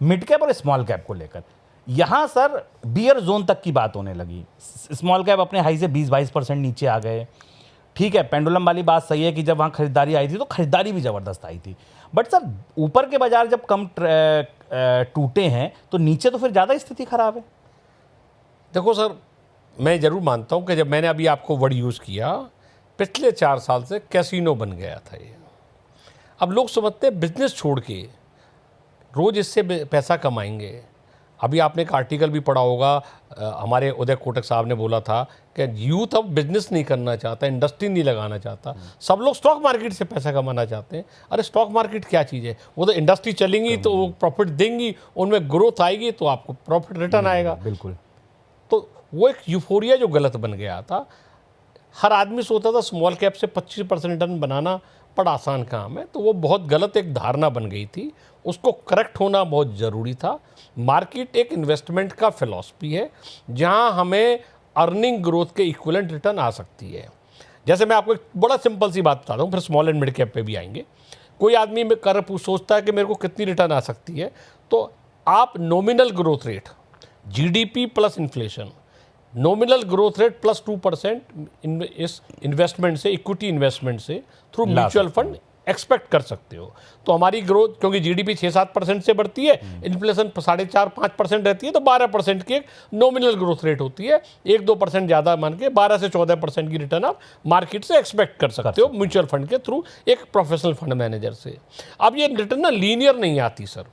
Mid cap और small cap को लेकर यहाँ सर बियर जोन तक की बात होने लगी। स्मॉल कैप अपने हाई से 20-22% नीचे आ गए। ठीक है, पेंडुलम वाली बात सही है कि जब वहाँ खरीदारी आई थी तो खरीदारी भी ज़बरदस्त आई थी, बट सर ऊपर के बाजार जब कम टूटे हैं तो नीचे तो फिर ज़्यादा स्थिति खराब है। देखो सर, मैं ज़रूर मानता हूँ कि जब मैंने अभी आपको वर्ड यूज़ किया, पिछले 4 साल से कैसीनो बन गया था ये। अब लोग समझते हैं बिजनेस छोड़ के रोज़ इससे पैसा कमाएंगे। अभी आपने एक आर्टिकल भी पढ़ा होगा, हमारे उदय कोटक साहब ने बोला था कि यूथ अब बिजनेस नहीं करना चाहता, इंडस्ट्री नहीं लगाना चाहता, सब लोग स्टॉक मार्केट से पैसा कमाना चाहते हैं। अरे स्टॉक मार्केट क्या चीज़ है? वो तो इंडस्ट्री चलेंगी तो वो प्रॉफिट देंगी, उनमें ग्रोथ आएगी तो आपको प्रॉफिट रिटर्न आएगा। बिल्कुल। तो वो एक यूफोरिया जो गलत बन गया था। हर आदमी सोचता था स्मॉल कैप से 25% रिटर्न बनाना बड़ा आसान काम है, तो वो बहुत गलत एक धारणा बन गई थी। उसको करेक्ट होना बहुत ज़रूरी था। मार्केट एक इन्वेस्टमेंट का फिलॉसफी है जहां हमें अर्निंग ग्रोथ के इक्विवेलेंट रिटर्न आ सकती है। जैसे मैं आपको एक बड़ा सिंपल सी बात बताता हूँ, फिर स्मॉल एंड मिड कैप पे भी आएंगे। कोई आदमी में सोचता है कि मेरे को कितनी रिटर्न आ सकती है, तो आप nominal growth rate GDP plus inflation, nominal growth rate plus 2% इस इन्वेस्टमेंट से, इक्विटी इन्वेस्टमेंट से थ्रू म्यूचुअल फंड एक्सपेक्ट कर सकते हो। तो हमारी ग्रोथ, क्योंकि जीडीपी 6-7% से बढ़ती है, इन्फ्लेशन 4.5-5% रहती है, तो 12% की एक नॉमिनल ग्रोथ रेट होती है। 1-2% ज़्यादा मान के 12 से 14% की रिटर्न आप मार्केट से एक्सपेक्ट कर सकते हो म्यूचुअल फंड के थ्रू, एक प्रोफेशनल फंड मैनेजर से। अब ये रिटर्न ना लीनियर नहीं आती सर।